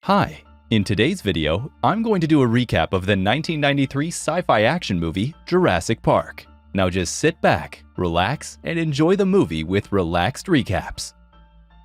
Hi, in today's video, I'm going to do a recap of the 1993 sci-fi action movie Jurassic Park. Now just sit back, relax, and enjoy the movie with relaxed recaps.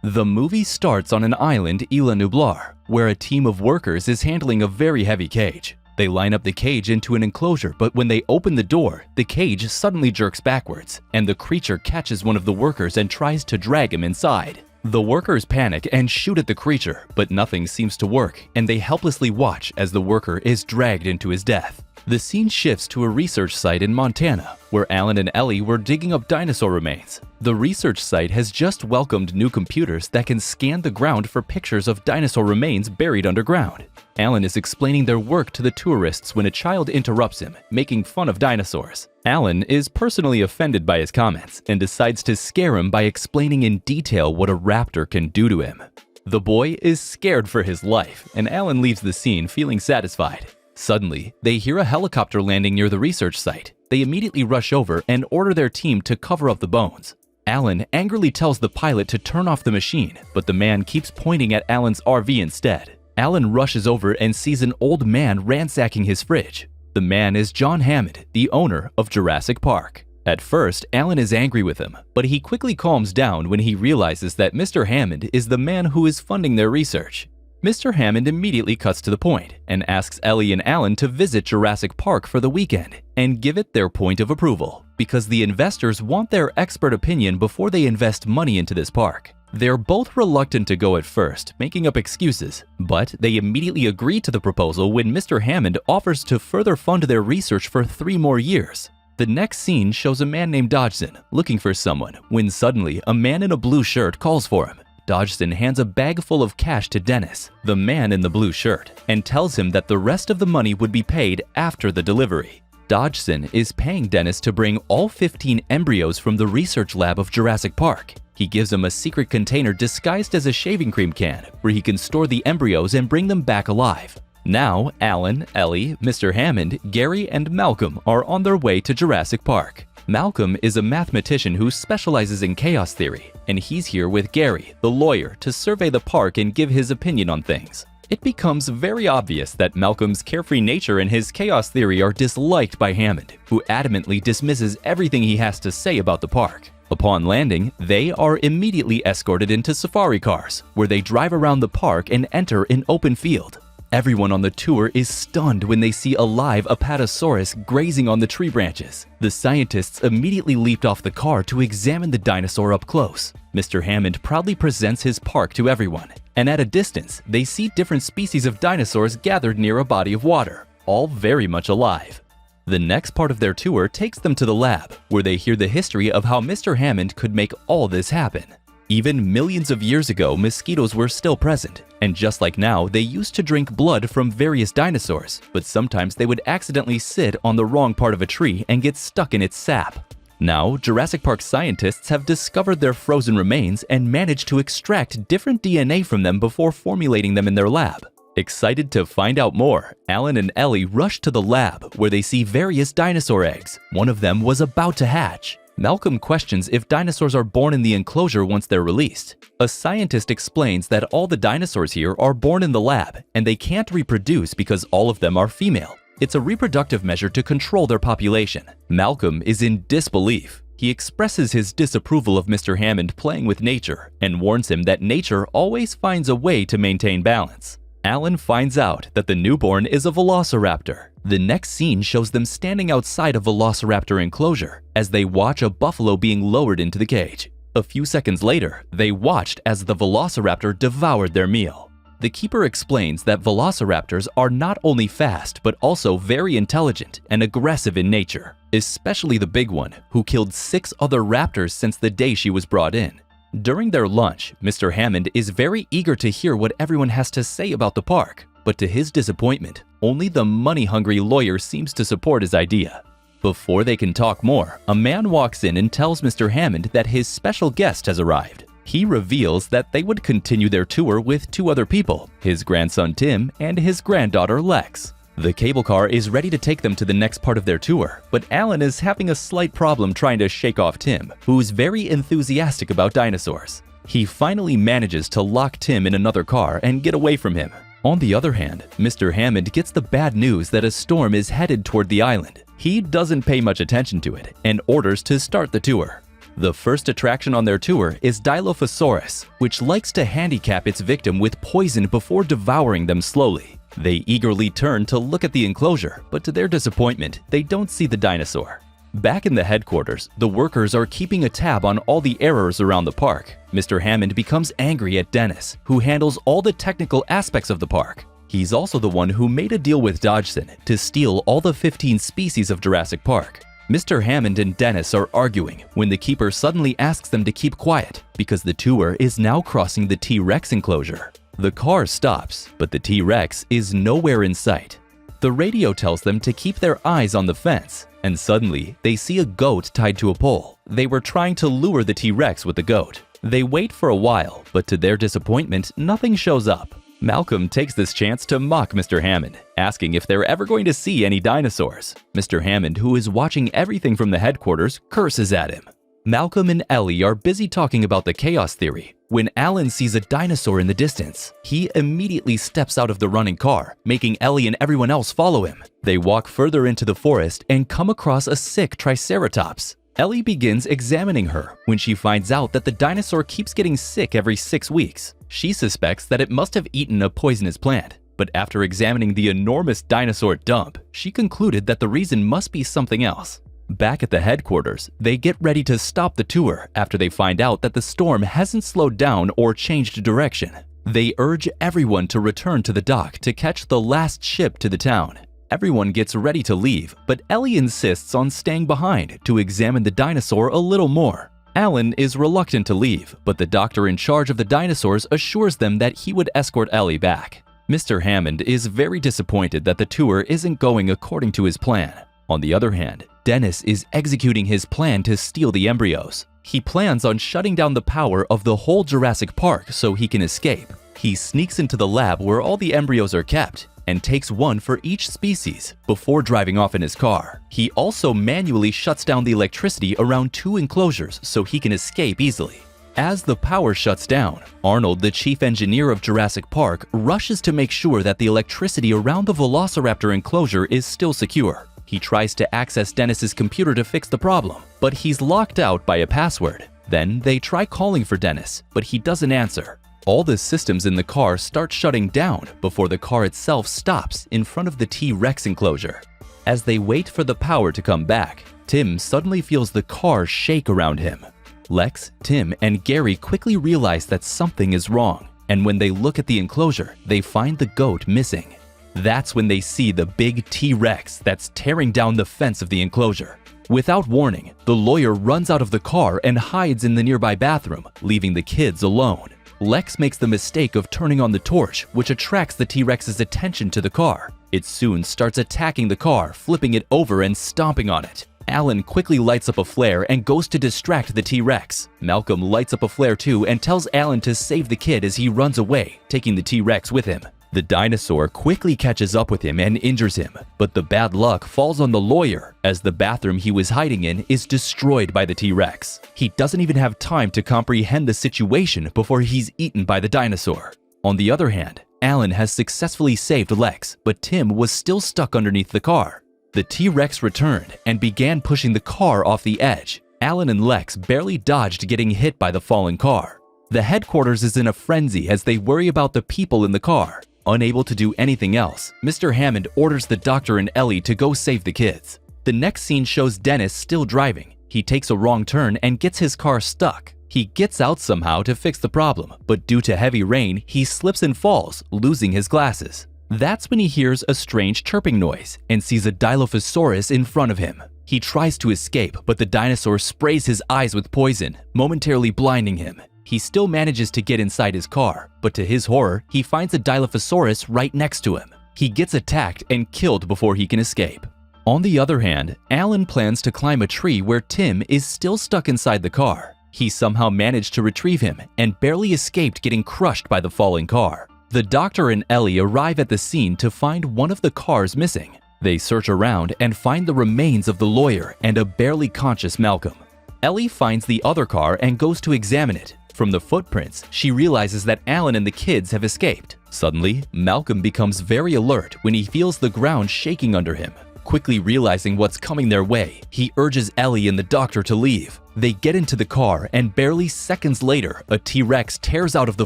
The movie starts on an island, Isla Nublar, where a team of workers is handling a very heavy cage. They line up the cage into an enclosure, but when they open the door, the cage suddenly jerks backwards, and the creature catches one of the workers and tries to drag him inside. The workers panic and shoot at the creature, but nothing seems to work, and they helplessly watch as the worker is dragged into his death. The scene shifts to a research site in Montana, where Alan and Ellie were digging up dinosaur remains. The research site has just welcomed new computers that can scan the ground for pictures of dinosaur remains buried underground. Alan is explaining their work to the tourists when a child interrupts him, making fun of dinosaurs. Alan is personally offended by his comments and decides to scare him by explaining in detail what a raptor can do to him. The boy is scared for his life, and Alan leaves the scene feeling satisfied. Suddenly, they hear a helicopter landing near the research site. They immediately rush over and order their team to cover up the bones. Alan angrily tells the pilot to turn off the machine, but the man keeps pointing at Alan's RV instead. Alan rushes over and sees an old man ransacking his fridge. The man is John Hammond, the owner of Jurassic Park. At first, Alan is angry with him, but he quickly calms down when he realizes that Mr. Hammond is the man who is funding their research. Mr. Hammond immediately cuts to the point and asks Ellie and Alan to visit Jurassic Park for the weekend and give it their point of approval, because the investors want their expert opinion before they invest money into this park. They're both reluctant to go at first, making up excuses, but they immediately agree to the proposal when Mr. Hammond offers to further fund their research for 3 more years. The next scene shows a man named Dodgson looking for someone when suddenly a man in a blue shirt calls for him. Dodgson hands a bag full of cash to Dennis, the man in the blue shirt, and tells him that the rest of the money would be paid after the delivery. Dodgson is paying Dennis to bring all 15 embryos from the research lab of Jurassic Park. He gives him a secret container disguised as a shaving cream can, where he can store the embryos and bring them back alive. Now, Alan, Ellie, Mr. Hammond, Gary, and Malcolm are on their way to Jurassic Park. Malcolm is a mathematician who specializes in chaos theory, and he's here with Gary, the lawyer, to survey the park and give his opinion on things. It becomes very obvious that Malcolm's carefree nature and his chaos theory are disliked by Hammond, who adamantly dismisses everything he has to say about the park. Upon landing, they are immediately escorted into safari cars, where they drive around the park and enter an open field. Everyone on the tour is stunned when they see a live Apatosaurus grazing on the tree branches. The scientists immediately leaped off the car to examine the dinosaur up close. Mr. Hammond proudly presents his park to everyone, and at a distance, they see different species of dinosaurs gathered near a body of water, all very much alive. The next part of their tour takes them to the lab, where they hear the history of how Mr. Hammond could make all this happen. Even millions of years ago, mosquitoes were still present, and just like now, they used to drink blood from various dinosaurs, but sometimes they would accidentally sit on the wrong part of a tree and get stuck in its sap. Now, Jurassic Park scientists have discovered their frozen remains and managed to extract different DNA from them before formulating them in their lab. Excited to find out more, Alan and Ellie rush to the lab, where they see various dinosaur eggs. One of them was about to hatch. Malcolm questions if dinosaurs are born in the enclosure once they're released. A scientist explains that all the dinosaurs here are born in the lab, and they can't reproduce because all of them are female. It's a reproductive measure to control their population. Malcolm is in disbelief. He expresses his disapproval of Mr. Hammond playing with nature and warns him that nature always finds a way to maintain balance. Alan finds out that the newborn is a velociraptor. The next scene shows them standing outside a velociraptor enclosure as they watch a buffalo being lowered into the cage. A few seconds later, they watched as the velociraptor devoured their meal. The keeper explains that velociraptors are not only fast but also very intelligent and aggressive in nature, especially the big one, who killed 6 other raptors since the day she was brought in. During their lunch, Mr. Hammond is very eager to hear what everyone has to say about the park, but to his disappointment, only the money-hungry lawyer seems to support his idea. Before they can talk more, a man walks in and tells Mr. Hammond that his special guest has arrived. He reveals that they would continue their tour with 2 other people, his grandson Tim and his granddaughter Lex. The cable car is ready to take them to the next part of their tour, but Alan is having a slight problem trying to shake off Tim, who's very enthusiastic about dinosaurs. He finally manages to lock Tim in another car and get away from him. On the other hand, Mr. Hammond gets the bad news that a storm is headed toward the island. He doesn't pay much attention to it and orders to start the tour. The first attraction on their tour is Dilophosaurus, which likes to handicap its victim with poison before devouring them slowly. They eagerly turn to look at the enclosure, but to their disappointment, they don't see the dinosaur. Back in the headquarters, the workers are keeping a tab on all the errors around the park. Mr. Hammond becomes angry at Dennis, who handles all the technical aspects of the park. He's also the one who made a deal with Dodgson to steal all the 15 species of Jurassic Park. Mr. Hammond and Dennis are arguing when the keeper suddenly asks them to keep quiet because the tour is now crossing the T-Rex enclosure. The car stops, but the T-Rex is nowhere in sight. The radio tells them to keep their eyes on the fence, and suddenly they see a goat tied to a pole. They were trying to lure the T-Rex with the goat. They wait for a while, but to their disappointment, nothing shows up. Malcolm takes this chance to mock Mr. Hammond, asking if they're ever going to see any dinosaurs. Mr. Hammond, who is watching everything from the headquarters, curses at him. Malcolm and Ellie are busy talking about the chaos theory when Alan sees a dinosaur in the distance. He immediately steps out of the running car, making Ellie and everyone else follow him. They walk further into the forest and come across a sick Triceratops. Ellie begins examining her when she finds out that the dinosaur keeps getting sick every 6 weeks. She suspects that it must have eaten a poisonous plant, but after examining the enormous dinosaur dump, she concluded that the reason must be something else. Back at the headquarters, they get ready to stop the tour after they find out that the storm hasn't slowed down or changed direction. They urge everyone to return to the dock to catch the last ship to the town. Everyone gets ready to leave, but Ellie insists on staying behind to examine the dinosaur a little more. Alan is reluctant to leave, but the doctor in charge of the dinosaurs assures them that he would escort Ellie back. Mr. Hammond is very disappointed that the tour isn't going according to his plan. On the other hand, Dennis is executing his plan to steal the embryos. He plans on shutting down the power of the whole Jurassic Park so he can escape. He sneaks into the lab where all the embryos are kept and takes one for each species before driving off in his car. He also manually shuts down the electricity around 2 enclosures so he can escape easily. As the power shuts down, Arnold, the chief engineer of Jurassic Park, rushes to make sure that the electricity around the Velociraptor enclosure is still secure. He tries to access Dennis's computer to fix the problem, but he's locked out by a password. Then they try calling for Dennis, but he doesn't answer. All the systems in the car start shutting down before the car itself stops in front of the T-Rex enclosure. As they wait for the power to come back, Tim suddenly feels the car shake around him. Lex, Tim, and Gary quickly realize that something is wrong, and when they look at the enclosure, they find the goat missing. That's when they see the big T-Rex that's tearing down the fence of the enclosure. Without warning, the lawyer runs out of the car and hides in the nearby bathroom, leaving the kids alone. Lex makes the mistake of turning on the torch, which attracts the T-Rex's attention to the car. It soon starts attacking the car, flipping it over and stomping on it. Alan quickly lights up a flare and goes to distract the T-Rex. Malcolm lights up a flare too and tells Alan to save the kid as he runs away, taking the T-Rex with him. The dinosaur quickly catches up with him and injures him, but the bad luck falls on the lawyer as the bathroom he was hiding in is destroyed by the T-Rex. He doesn't even have time to comprehend the situation before he's eaten by the dinosaur. On the other hand, Alan has successfully saved Lex, but Tim was still stuck underneath the car. The T-Rex returned and began pushing the car off the edge. Alan and Lex barely dodged getting hit by the falling car. The headquarters is in a frenzy as they worry about the people in the car. Unable to do anything else, Mr. Hammond orders the doctor and Ellie to go save the kids. The next scene shows Dennis still driving. He takes a wrong turn and gets his car stuck. He gets out somehow to fix the problem, but due to heavy rain, he slips and falls, losing his glasses. That's when he hears a strange chirping noise and sees a Dilophosaurus in front of him. He tries to escape, but the dinosaur sprays his eyes with poison, momentarily blinding him. He still manages to get inside his car, but to his horror, he finds a Dilophosaurus right next to him. He gets attacked and killed before he can escape. On the other hand, Alan plans to climb a tree where Tim is still stuck inside the car. He somehow managed to retrieve him and barely escaped getting crushed by the falling car. The doctor and Ellie arrive at the scene to find one of the cars missing. They search around and find the remains of the lawyer and a barely conscious Malcolm. Ellie finds the other car and goes to examine it. From the footprints, she realizes that Alan and the kids have escaped. Suddenly, Malcolm becomes very alert when he feels the ground shaking under him. Quickly realizing what's coming their way, he urges Ellie and the doctor to leave. They get into the car, and barely seconds later, a T-Rex tears out of the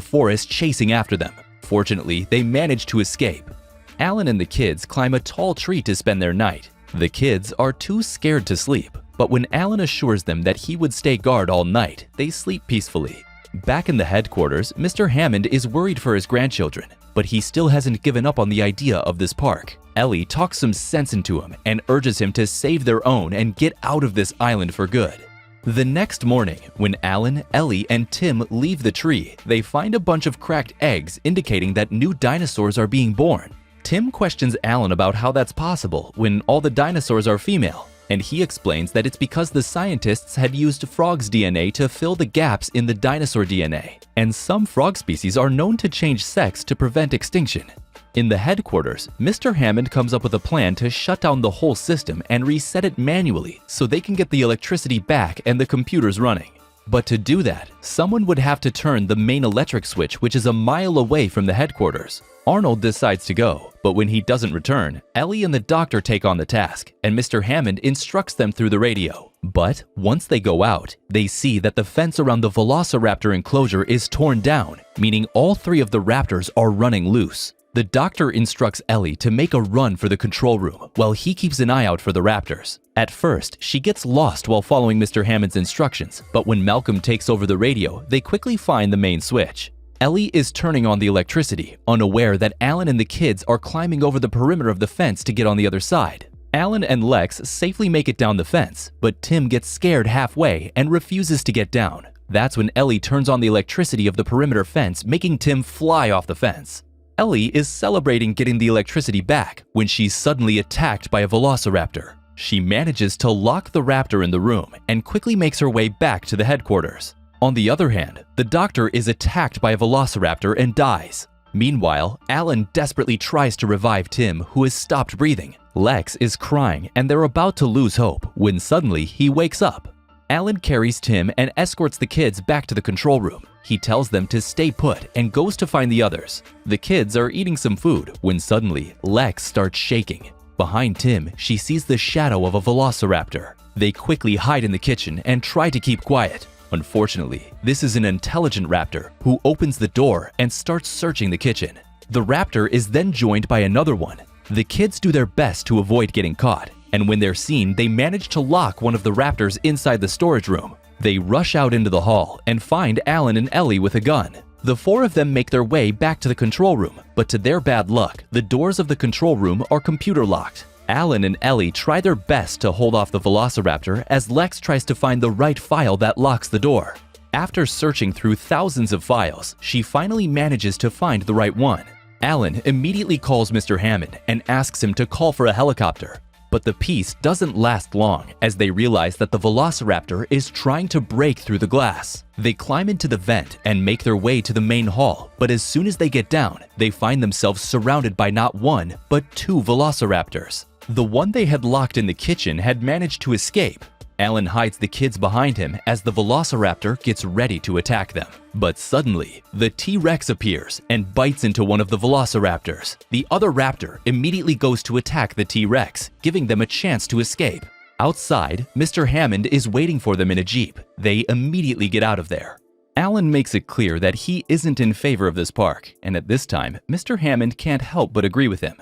forest chasing after them. Fortunately, they manage to escape. Alan and the kids climb a tall tree to spend their night. The kids are too scared to sleep, but when Alan assures them that he would stay guard all night, they sleep peacefully. Back in the headquarters, Mr. Hammond is worried for his grandchildren, but he still hasn't given up on the idea of this park. Ellie talks some sense into him and urges him to save their own and get out of this island for good. The next morning, when Alan, Ellie, and Tim leave the tree, they find a bunch of cracked eggs indicating that new dinosaurs are being born. Tim questions Alan about how that's possible when all the dinosaurs are female, and he explains that it's because the scientists had used frogs' DNA to fill the gaps in the dinosaur DNA, and some frog species are known to change sex to prevent extinction. In the headquarters, Mr. Hammond comes up with a plan to shut down the whole system and reset it manually so they can get the electricity back and the computers running. But to do that, someone would have to turn the main electric switch, which is a mile away from the headquarters. Arnold decides to go, but when he doesn't return, Ellie and the doctor take on the task, and Mr. Hammond instructs them through the radio. But once they go out, they see that the fence around the Velociraptor enclosure is torn down, meaning all three of the raptors are running loose. The doctor instructs Ellie to make a run for the control room while he keeps an eye out for the raptors. At first, she gets lost while following Mr. Hammond's instructions, but when Malcolm takes over the radio, they quickly find the main switch. Ellie is turning on the electricity, unaware that Alan and the kids are climbing over the perimeter of the fence to get on the other side. Alan and Lex safely make it down the fence, but Tim gets scared halfway and refuses to get down. That's when Ellie turns on the electricity of the perimeter fence, making Tim fly off the fence. Ellie is celebrating getting the electricity back when she's suddenly attacked by a velociraptor. She manages to lock the raptor in the room and quickly makes her way back to the headquarters. On the other hand, the doctor is attacked by a velociraptor and dies. Meanwhile, Alan desperately tries to revive Tim, who has stopped breathing. Lex is crying and they're about to lose hope when suddenly he wakes up. Alan carries Tim and escorts the kids back to the control room. He tells them to stay put and goes to find the others. The kids are eating some food when suddenly Lex starts shaking. Behind Tim, she sees the shadow of a velociraptor. They quickly hide in the kitchen and try to keep quiet. Unfortunately, this is an intelligent raptor who opens the door and starts searching the kitchen. The raptor is then joined by another one. The kids do their best to avoid getting caught, and when they're seen, they manage to lock one of the raptors inside the storage room. They rush out into the hall and find Alan and Ellie with a gun. The four of them make their way back to the control room, but to their bad luck, the doors of the control room are computer locked. Alan and Ellie try their best to hold off the velociraptor as Lex tries to find the right file that locks the door. After searching through thousands of files, she finally manages to find the right one. Alan immediately calls Mr. Hammond and asks him to call for a helicopter. But the peace doesn't last long as they realize that the velociraptor is trying to break through the glass. They climb into the vent and make their way to the main hall, but as soon as they get down, they find themselves surrounded by not one, but two velociraptors. The one they had locked in the kitchen had managed to escape. Alan hides the kids behind him as the velociraptor gets ready to attack them. But suddenly, the T-Rex appears and bites into one of the velociraptors. The other raptor immediately goes to attack the T-Rex, giving them a chance to escape. Outside, Mr. Hammond is waiting for them in a Jeep. They immediately get out of there. Alan makes it clear that he isn't in favor of this park, and at this time, Mr. Hammond can't help but agree with him.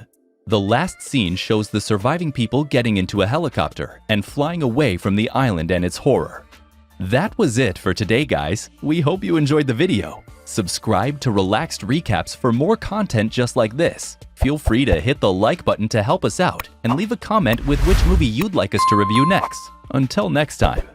The last scene shows the surviving people getting into a helicopter and flying away from the island and its horror. That was it for today, guys. We hope you enjoyed the video. Subscribe to Relaxed Recaps for more content just like this. Feel free to hit the like button to help us out and leave a comment with which movie you'd like us to review next. Until next time.